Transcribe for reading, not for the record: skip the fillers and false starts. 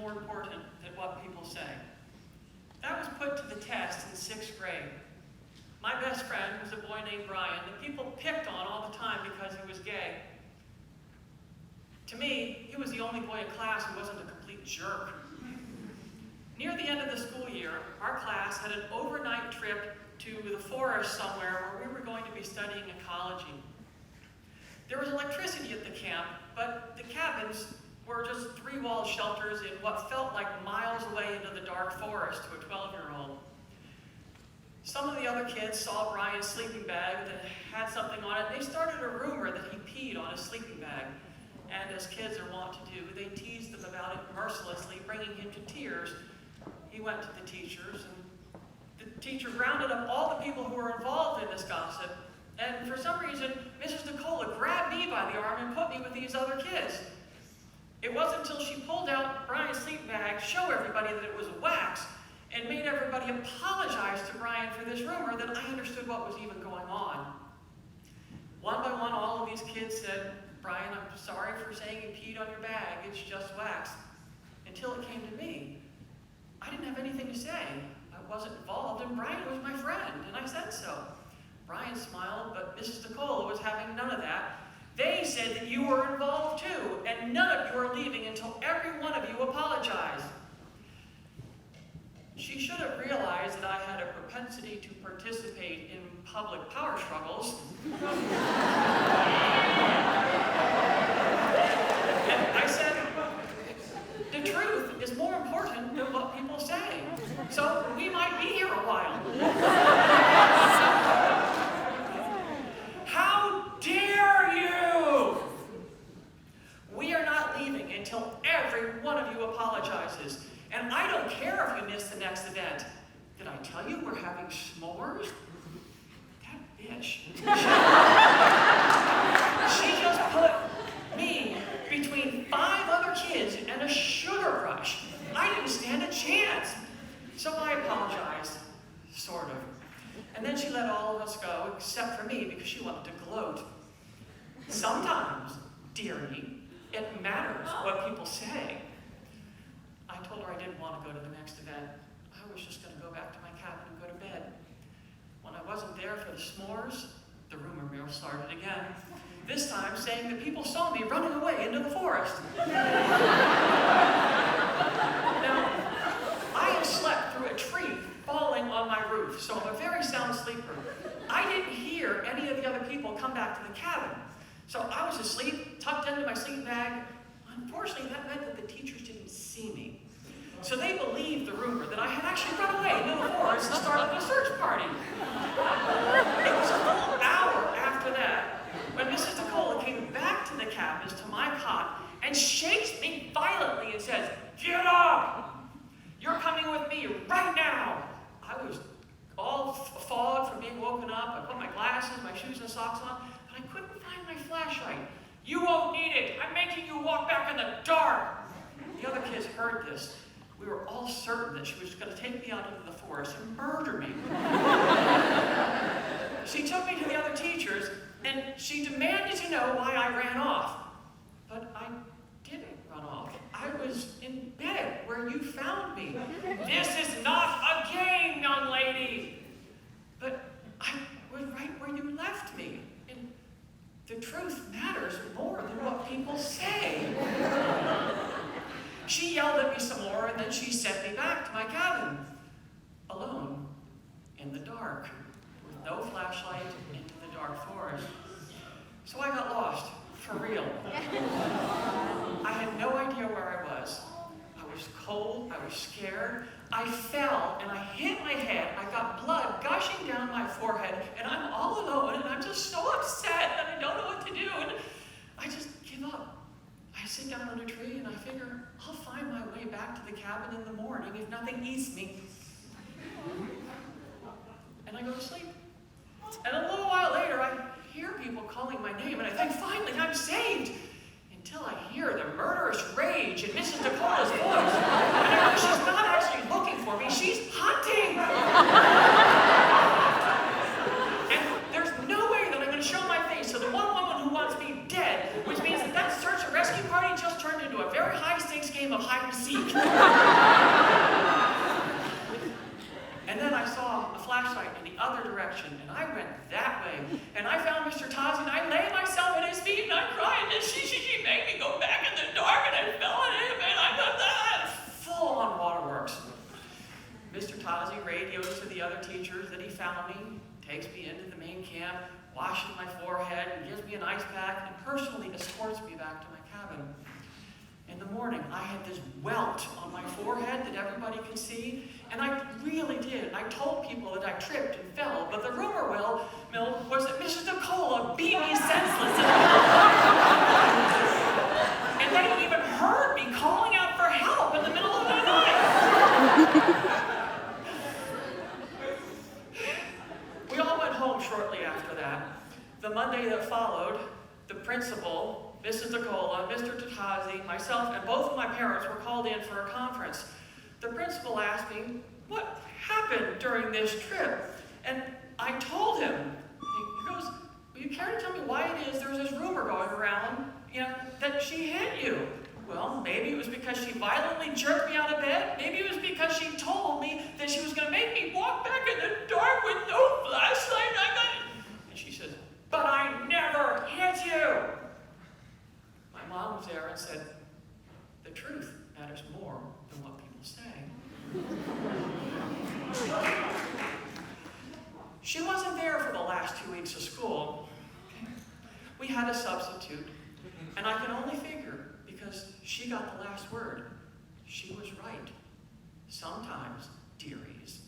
more important than what people say. That was put to the test in 6th grade. My best friend was a boy named Brian that people picked on all the time because he was gay. To me, he was the only boy in class who wasn't a complete jerk. Near the end of the school year, our class had an overnight trip to the forest somewhere where we were going to be studying ecology. There was electricity at the camp, but the cabins were just 3-walled shelters in what felt like miles away into the dark forest to a 12-year-old. Some of the other kids saw Brian's sleeping bag that had something on it. They started a rumor that he peed on his sleeping bag. And as kids are wont to do, they teased him about it mercilessly, bringing him to tears. He went to the teachers, and the teacher rounded up all the people who were involved in this gossip. And for some reason, Mrs. Nicola grabbed me by the arm and put me with these other kids. It wasn't until she pulled out Brian's sleeping bag, show everybody that it was wax, and made everybody apologize to Brian for this rumor that I understood what was even going on. One by one, all of these kids said, "Brian, I'm sorry for saying you peed on your bag, it's just wax." Until it came to me. I didn't have anything to say. I wasn't involved, and Brian was my friend, and I said so. Brian smiled, but Mrs. Nicola was having none of that. They said that you were involved too, and none of you are leaving until every one of you apologized. She should have realized that I had a propensity to participate in public power struggles. And I said, the truth is more important than what people say. So we might be here a while. How dare you! We are not leaving until every one of you apologizes. And I don't care if you miss the next event. Did I tell you we're having s'mores? That bitch. She just put me between 5 other kids and a sugar rush. I didn't stand a chance. So I apologized, sort of. And then she let all of us go, except for me, because she wanted to gloat. Sometimes, dearie, it matters what people say. I told her I didn't want to go to the next event. I was just going to go back to my cabin and go to bed. When I wasn't there for the s'mores, the rumor mill started again. This time saying that people saw me running away into the forest. Now, I had slept through a tree falling on my roof, so I'm a very sound sleeper. I didn't hear any of the other people come back to the cabin. So I was asleep, tucked into my sleeping bag. Unfortunately, that meant that the teachers didn't see me. So they believed the rumor that I had actually run away into the forest and started a search party. It was a full hour after that when Mrs. Nicola came back to the cabins to my cot and shakes me violently and says, "Get up! You're coming with me right now!" I was all fogged from being woken up. I put my glasses, my shoes and socks on, but I couldn't find my flashlight. "You won't need it. I'm making you walk back in the dark." The other kids heard this. We were all certain that she was going to take me out into the forest and murder me. She took me to the other teachers, and she demanded to know why I ran off. But I didn't run off. I was in bed where you found me. "This is not a game, young lady." But I was right where you left me. And the truth matters more than what people say. She yelled at me some more, and then she sent me back to my cabin, alone, in the dark, with no flashlight, into the dark forest. So I got lost, for real. I had no idea where I was. I was cold, I was scared. I fell, and I hit my head. I got blood gushing down my forehead, and I'm all alone, and I'm just so upset, and I don't know what to do, and I just give up. I sit down on a tree and I figure I'll find my way back to the cabin in the morning if nothing eats me. And I go to sleep. And a little while later, I hear people calling my name, and I think, finally, I'm saved. Until I hear the murderous rage in Mrs. Nicola's voice. And I know she's not actually looking for me, she's hunting. And there's no way that I'm going to show my face to the one woman who wants me dead, which means that search and rescue party just turned into a very high-stakes game game of hide and seek. And then I saw a flashlight in the other direction, and I went that way. And I found Mr. Tazi, and I laid myself at his feet, and I cried, and she made me go back in the dark, and I fell at him, and I got that full-on waterworks. Mr. Tazi radios to the other teachers that he found me, takes me into the main camp, washes my forehead, and gives me an ice pack, and personally escorts me back to my cabin. In the morning, I had this welt on my forehead that everybody could see, and I really did. I told people that I tripped and fell, but the rumor mill was that Mrs. Nicola beat me senseless. And they even heard me calling out for help in the middle of the night. We all went home shortly after that. The Monday that followed, the principal, Mrs. Nicola, Mr. Tatazi, myself, and both of my parents were called in for a conference. The principal asked me what happened during this trip, and I told him. He goes, "Will you care to tell me why it is there's this rumor going around, that she hit you?" Well, maybe it was because she violently jerked me out of bed. Maybe it was because she told me that she was going to make me walk back in the dark with no flashlight. And she says, "But I never hit you." My mom was there and said, "The truth matters more than what people say." She wasn't there for the last 2 weeks of school. We had a substitute, and I can only figure because she got the last word. She was right. Sometimes, dearies,